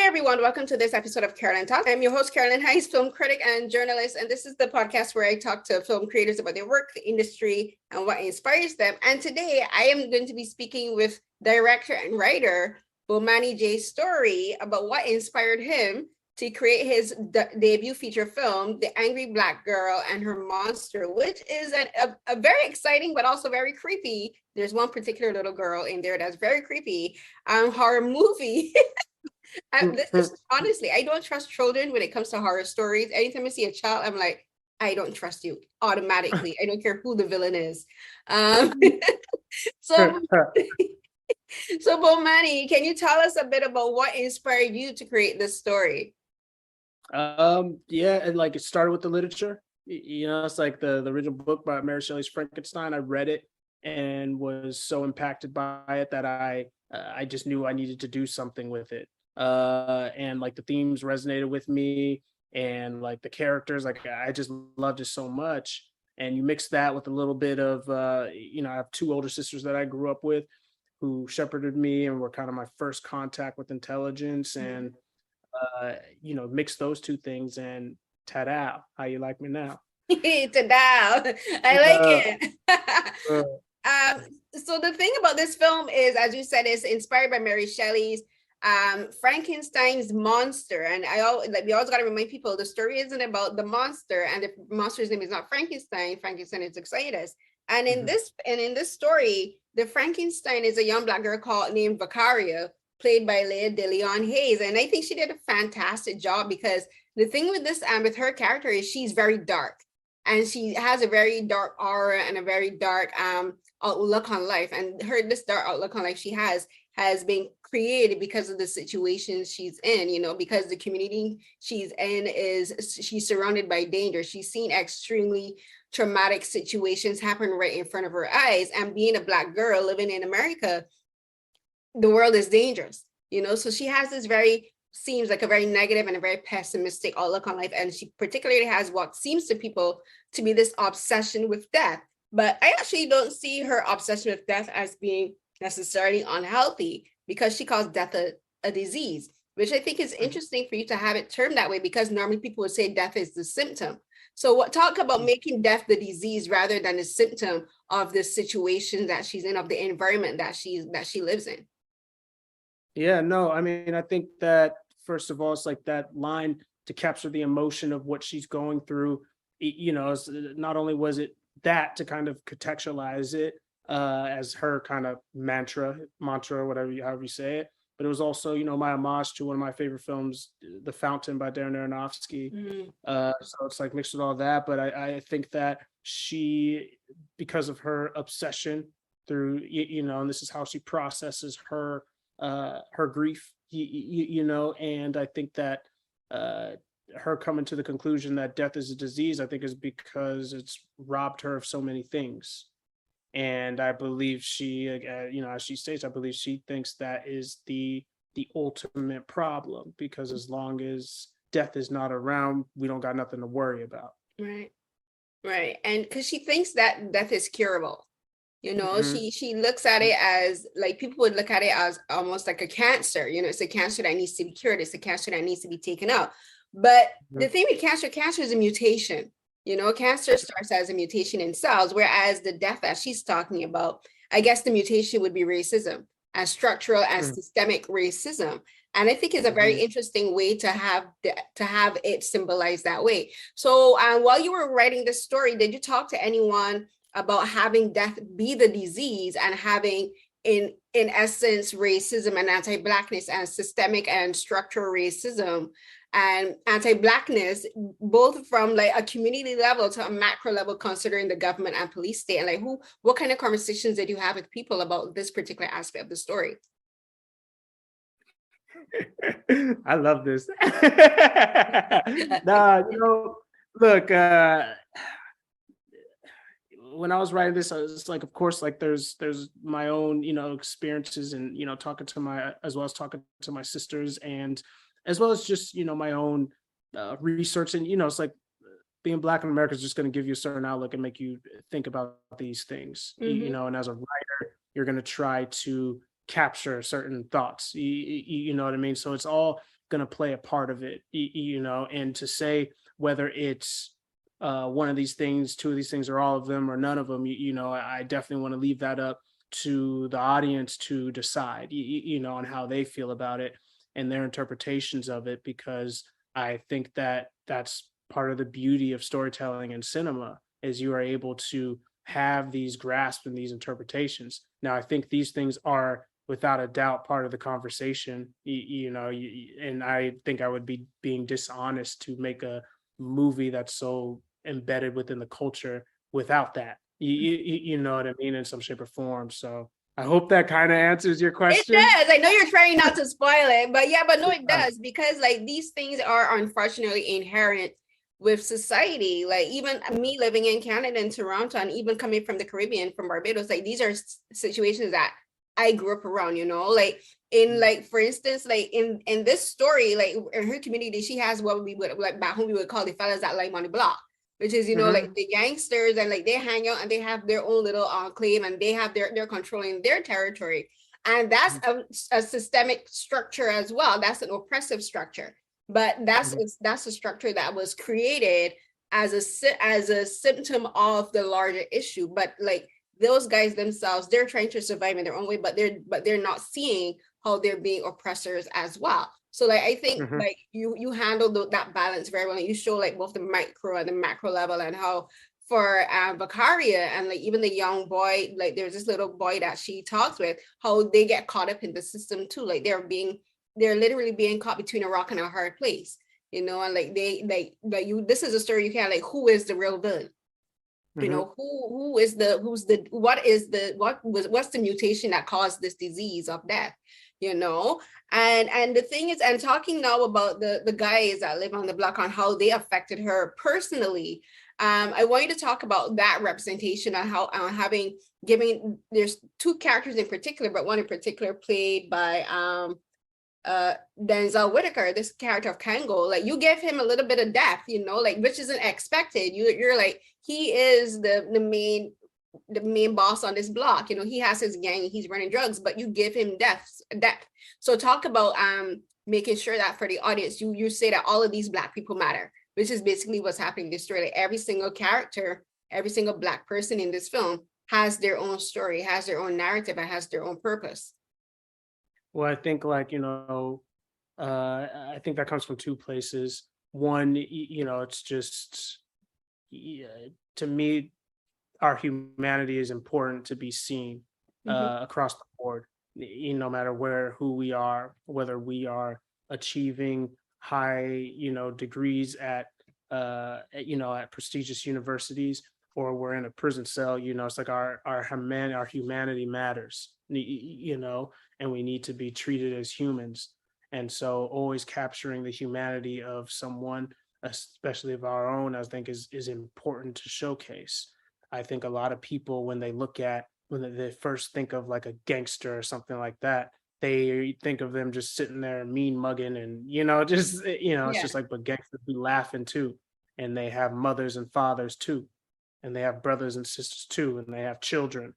everyone. Welcome to this episode of Carolyn Talk. I'm your host, Carolyn Hayes, film critic and journalist. And this is the podcast where I talk to film creators about their work, the industry, and what inspires them. And today I am going to be speaking with director and writer Bomani J story about what inspired him to create his debut feature film, The Angry Black Girl and Her Monster, which is a very exciting but also very creepy. There's one particular little girl in there that's very creepy horror movie. This is honestly, I don't trust children when it comes to horror stories. Anytime I see a child, I'm like, I don't trust you automatically. I don't care who the villain is. So Bomani, can you tell us a bit about what inspired you to create this story? Yeah, and like it started with the literature. It's like the original book by Mary Shelley's Frankenstein. I read it and was so impacted by it that I just knew I needed to do something with it. And like the themes resonated with me, and like the characters, like I just loved it so much. And you mix that with a little bit of I have two older sisters that I grew up with who shepherded me and were kind of my first contact with intelligence, and mix those two things and ta-da, how you like me now? Ta-da, I like it. So the thing about this film is, as you said, it's inspired by Mary Shelley's Frankenstein's monster. And we always got to remind people the story isn't about the monster, and the monster's name is not Frankenstein. Frankenstein is Excitus. And in this story, the Frankenstein is a young Black girl named Vicaria, played by Leah DeLeon Hayes. And I think she did a fantastic job, because the thing with this with her character is she's very dark, and she has a very dark aura and a very dark outlook on life. And this dark outlook on life she has been created because of the situation she's in, because the community she's in she's surrounded by danger. She's seen extremely traumatic situations happen right in front of her eyes. And being a Black girl living in America, the world is dangerous, so she has this seems like a very negative and a very pessimistic outlook on life. And she particularly has what seems to people to be this obsession with death. But I actually don't see her obsession with death as being necessarily unhealthy, because she calls death a disease, which I think is interesting for you to have it termed that way, because normally people would say death is the symptom. So talk about making death the disease rather than the symptom of the situation that she's in, of the environment that she lives in. Yeah, no, I mean, I think that first of all, it's like that line to capture the emotion of what she's going through. Not only was it that to kind of contextualize it as her kind of mantra, however you say it, but it was also, my homage to one of my favorite films, The Fountain by Darren Aronofsky. So it's like mixed with all that. But I think that she, because of her obsession through, and this is how she processes her grief, and I think that her coming to the conclusion that death is a disease, I think, is because it's robbed her of so many things. And I believe she, as she states, I believe she thinks that is the ultimate problem, because as long as death is not around, we don't got nothing to worry about. Right. And because she thinks that death is curable. She looks at it as, like, people would look at it as almost like a cancer. It's a cancer that needs to be cured. It's a cancer that needs to be taken out. But the thing with cancer is a mutation. Cancer starts as a mutation in cells, whereas the death that she's talking about, I guess the mutation would be racism, as structural as systemic racism. And I think it's a very interesting way to have it symbolized that way. So while you were writing this story, did you talk to anyone about having death be the disease, and having in essence racism and anti-Blackness and systemic and structural racism and anti-Blackness, both from like a community level to a macro level, considering the government and police state? And like, what kind of conversations did you have with people about this particular aspect of the story? I love this. Look, when I was writing this, I was like, of course, like there's my own, experiences, and, talking to my sisters, and as well as just, my own research. And, it's like being Black in America is just going to give you a certain outlook and make you think about these things, and as a writer, you're going to try to capture certain thoughts. You know what I mean? So it's all going to play a part of it, you know, and to say whether it's one of these things, two of these things, or all of them, or none of them, you know, I definitely want to leave that up to the audience to decide, you know, on how they feel about it and their interpretations of it, because I think that that's part of the beauty of storytelling and cinema is you are able to have these grasps and these interpretations. Now, I think these things are without a doubt part of the conversation, you know, and I think I would be being dishonest to make a movie that's so embedded within the culture without that. You know what I mean, in some shape or form. So I hope that kind of answers your It question. does. I know you're trying not to spoil it, but yeah, but no, it does, because like these things are unfortunately inherent with society. Like even me living in Canada and Toronto, and even coming from the Caribbean, from Barbados, like these are situations that I grew up around, you know, like in like, for instance, like in this story, like in her community, she has what we would like back home we would call the fellas that live on the block, which is, you know, like the gangsters, and like they hang out and they have their own little enclave, and they have they're controlling their territory. And that's a systemic structure as well. That's an oppressive structure. But that's a structure that was created as a symptom of the larger issue. But like those guys themselves, they're trying to survive in their own way, but they're not seeing how they're being oppressors as well. So like I think like you handle that balance very well. You show like both the micro and the macro level, and how for Bakaria and like even the young boy, like there's this little boy that she talks with, how they get caught up in the system too. Like they're literally being caught between a rock and a hard place, you know, and like this is a story you can't like, who is the real villain? You know, what's the mutation that caused this disease of death, you know? And the thing is, and talking now about the guys that live on the block, on how they affected her personally, I want you to talk about that representation on how there's two characters in particular, but one in particular played by Denzel Whitaker, this character of Kango. Like you give him a little bit of depth, you know, like which isn't expected. You're like, he is the main boss on this block, you know, he has his gang, he's running drugs, but you give him depth. So talk about making sure that for the audience, you say that all of these Black people matter, which is basically what's happening in this story. Like every single character, every single Black person in this film has their own story, has their own narrative, and has their own purpose. Well, I think like, you know, I think that comes from two places. One, you know, it's just, to me, our humanity is important to be seen across the board, no matter who we are, whether we are achieving high, you know, degrees at prestigious universities, or we're in a prison cell. You know, it's like our humanity matters, you know, and we need to be treated as humans. And so always capturing the humanity of someone, especially of our own, I think is important to showcase. I think a lot of people, when they first think of like a gangster or something like that, they think of them just sitting there mean mugging and, you know, just, you know, it's just like, but gangsters be laughing too. And they have mothers and fathers too. And they have brothers and sisters too. And they have children,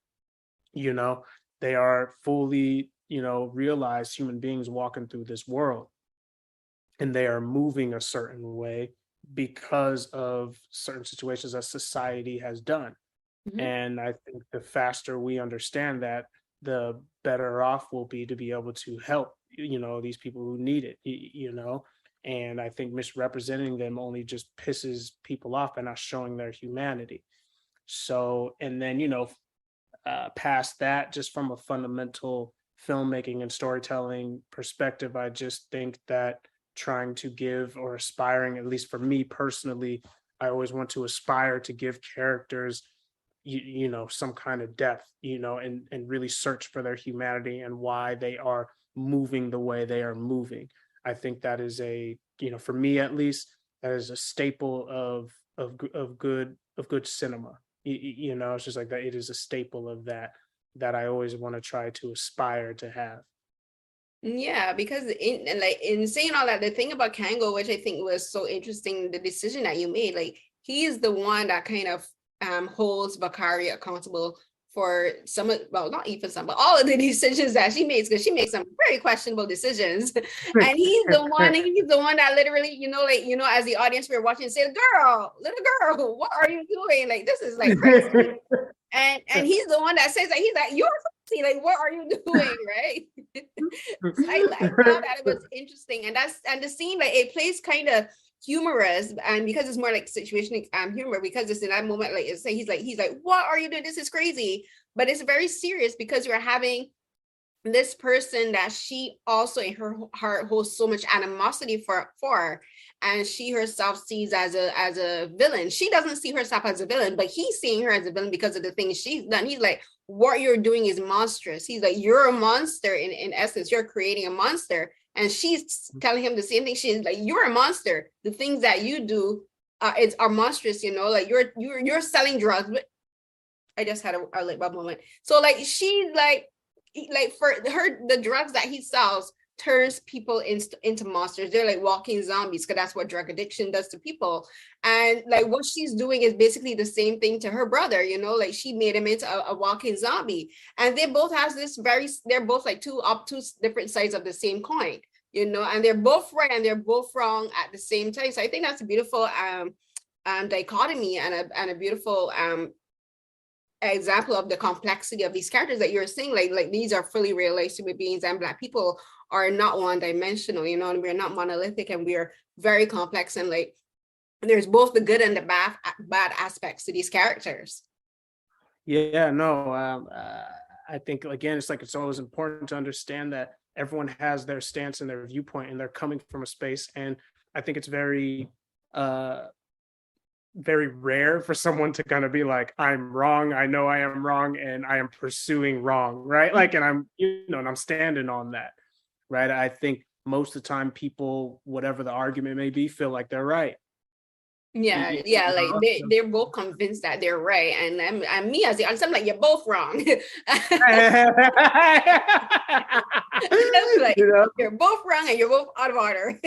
you know, they are fully, you know, realized human beings walking through this world. And they are moving a certain way because of certain situations that society has done. And I think the faster we understand that, the better off we'll be to be able to help, you know, these people who need it, you know. And I think misrepresenting them only just pisses people off by not showing their humanity. So, and then, you know, past that, just from a fundamental filmmaking and storytelling perspective, I just think that trying to give, or aspiring, at least for me personally, I always want to aspire to give characters you know, some kind of depth, you know, and really search for their humanity and why they are moving the way they are moving. I think that is for me at least, that is a staple of good cinema. You know, it's just like that. It is a staple of that I always want to try to aspire to have. Yeah, because in saying all that, the thing about Kango, which I think was so interesting, the decision that you made, like he is the one that kind of holds Bakari accountable for some of, well, not even some, but all of the decisions that she makes, because she makes some very questionable decisions. And he's the one that literally, like, as the audience we're watching, say, little girl, what are you doing? Like, this is like crazy. And he's the one that says that, he's like, you're crazy, like, what are you doing? Right. So I thought that it was interesting. And the scene, like, it plays kind of humorous, and because it's more like situational humor, because it's in that moment, like, it's he's like, what are you doing? This is crazy. But it's very serious, because you're having this person that she also in her heart holds so much animosity for, and she herself sees as a villain. She doesn't see herself as a villain, but he's seeing her as a villain because of the things she's done. He's like, what you're doing is monstrous. He's like, you're a monster. In essence, you're creating a monster. And she's telling him the same thing. She's like, you're a monster. The things that you do are monstrous, like you're selling drugs. But I just had a light bulb moment. So like, she's like for her, the drugs that he sells turns people into monsters. They're like walking zombies, because that's what drug addiction does to people. And like, what she's doing is basically the same thing to her brother, like she made him into a walking zombie. And they both have they're both like two obtuse different sides of the same coin, and they're both right and they're both wrong at the same time. So I think that's a beautiful dichotomy, and a beautiful example of the complexity of these characters that you're saying. Like these are fully realized human beings, and Black people are not one-dimensional, and we're not monolithic, and we're very complex, and like there's both the good and the bad aspects to these characters. Yeah, no, I think, again, it's always important to understand that everyone has their stance and their viewpoint, and they're coming from a space. And I think it's very very rare for someone to kind of be like, I'm wrong, I know I am wrong, and I am pursuing wrong, right? Like, and I'm, and I'm standing on that, right? I think most of the time people, whatever the argument may be, feel like they're right. Yeah, like they're both convinced that they're right, and me as the audience, I'm like, you're both wrong. Like, you're both wrong and you're both out of order.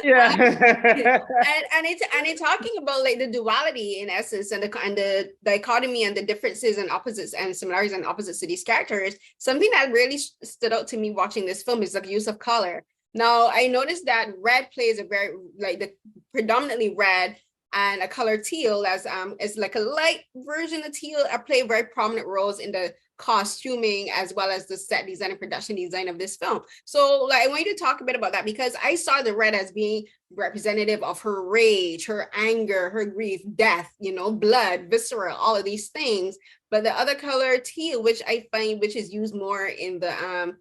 Yeah. and it's talking about like the duality in essence, and the dichotomy and the differences and opposites and similarities and opposites to these characters. Something that really stood out to me watching this film is the use of color. Now, I noticed that red plays a very, like, the predominantly red, and a color teal as is like a light version of teal, play very prominent roles in the costuming as well as the set design and production design of this film. So like, I want you to talk a bit about that, because I saw the red as being representative of her rage, her anger, her grief, death, blood, visceral, all of these things. But the other color, teal, which I find, which is used more in the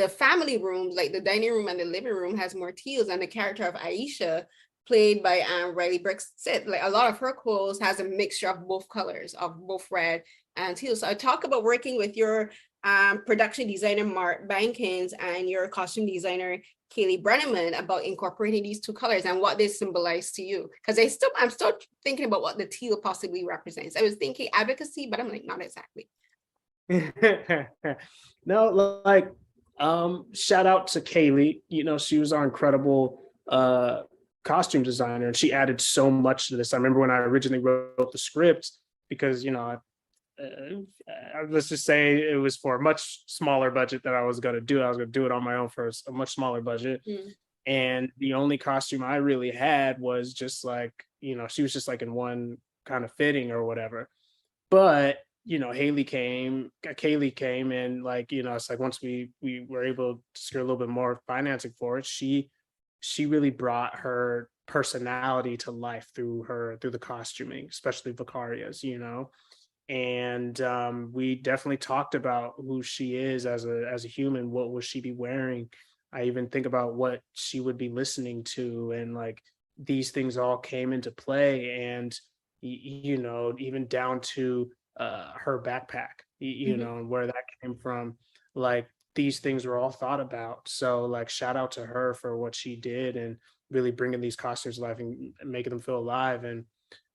family rooms, like the dining room and the living room, has more teals. And the character of Aisha, played by Riley Brooks, said like a lot of her clothes has a mixture of both colors, of both red and teal. So I talk about working with your production designer Mark Bankins and your costume designer Kaylee Brenneman about incorporating these two colors and what they symbolize to you. Because I'm still thinking about what the teal possibly represents. I was thinking advocacy, but I'm like, not exactly. No, like shout out to Kaylee. She was our incredible costume designer, and she added so much to this. I remember when I originally wrote the script, because let's just say it was for a much smaller budget that I was going to do. I was going to do it on my own for a much smaller budget. And the only costume I really had was just like, she was just like in one kind of fitting or whatever. But Kaylee came, and like, it's like once we were able to secure a little bit more financing for it, she really brought her personality to life through the costuming, especially Vicaria's, and we definitely talked about who she is as a human. What will she be wearing? I even think about what she would be listening to, and like these things all came into play. And even down to her backpack, and where that came from. Like, these things were all thought about. So like, shout out to her for what she did and really bringing these costumes to life and making them feel alive. And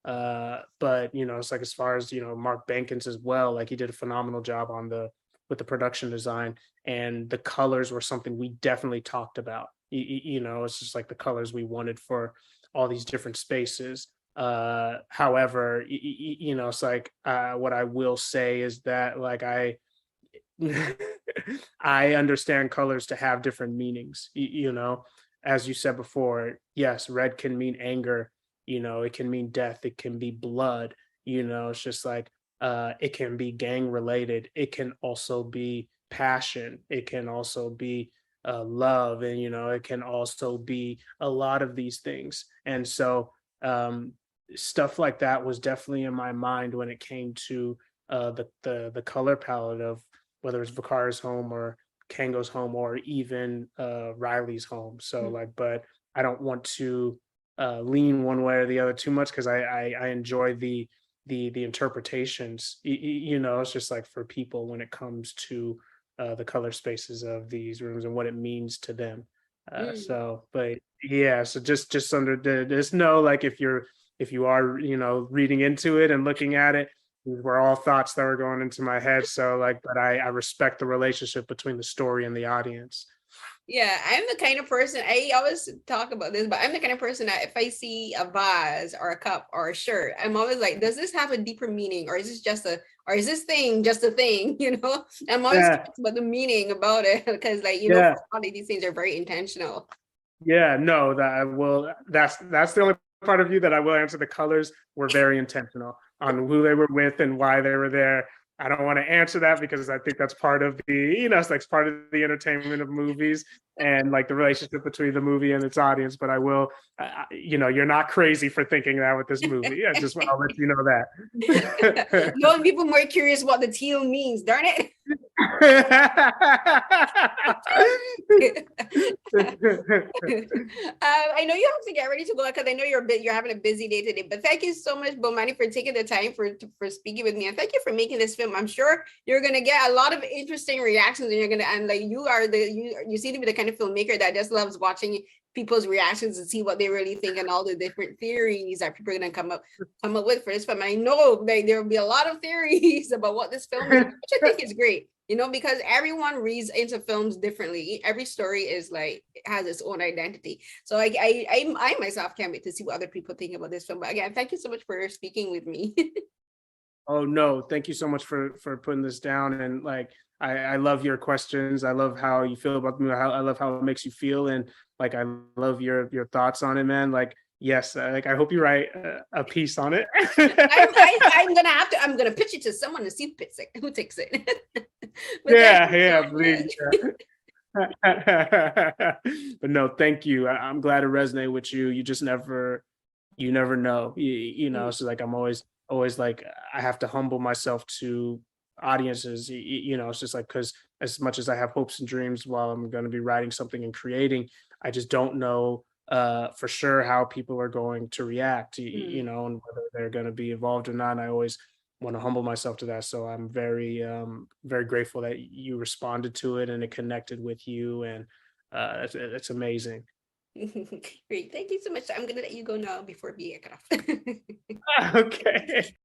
but it's like, as far as Mark Bankins as well, like he did a phenomenal job with the production design, and the colors were something we definitely talked about. It's just like the colors we wanted for all these different spaces. However, it's like, what I will say is that, like, I understand colors to have different meanings. As you said before, yes, red can mean anger, it can mean death, it can be blood, it's just like, it can be gang related, it can also be passion, it can also be love, and it can also be a lot of these things. And so, stuff like that was definitely in my mind when it came to the color palette of whether it's Vikar's home or Kango's home or even Riley's home. So like, but I don't want to lean one way or the other too much, because I enjoy the interpretations. It's just like, for people when it comes to the color spaces of these rooms and what it means to them. So, but yeah, so just under just know, like, if you are reading into it and looking at it, these were all thoughts that were going into my head. So like, but I respect the relationship between the story and the audience. Yeah, I'm the kind of person, I always talk about this, but I'm the kind of person that if I see a vase or a cup or a shirt, I'm always like, does this have a deeper meaning, or is this just or is this thing just a thing? I'm always curious about the meaning about it, because like, for all of these things are very intentional. Yeah, no, that I will. That's the only part of you that I will answer. The colors were very intentional on who they were with and why they were there. I don't want to answer that because I think that's part of it's like part of the entertainment of movies and like the relationship between the movie and its audience. But I will, you're not crazy for thinking that with this movie. I'll let you know that. No, people more curious what the teal means. Darn it. I know you have to get ready to go, because I know you're having a busy day today, but thank you so much, Bomani, for taking the time for speaking with me, and thank you for making this film. I'm sure you're gonna get a lot of interesting reactions, and like, you seem to be the kind of filmmaker that just loves watching people's reactions and see what they really think, and all the different theories that people are gonna come up with for this film. And I know there will be a lot of theories about what this film is, which I think is great. Because everyone reads into films differently. Every story is like, has its own identity. So I myself can't wait to see what other people think about this film. But again, thank you so much for speaking with me. Oh no, thank you so much for putting this down. And like, I love your questions. I love how you feel about the movie. I love how it makes you feel, and like, I love your thoughts on it, man. Like, yes, like, I hope you write a piece on it. I'm gonna pitch it to someone to see who takes it. Please. But no, thank you. I'm glad it resonated with you. You just never know. So like, I'm always like, I have to humble myself to audiences. It's just like, because as much as I have hopes and dreams while I'm going to be writing something and creating, I just don't know for sure how people are going to react, and whether they're going to be involved or not. And I always want to humble myself to that. So I'm very very grateful that you responded to it and it connected with you, and it's amazing. Great, thank you so much. I'm gonna let you go now before being cut off. Okay.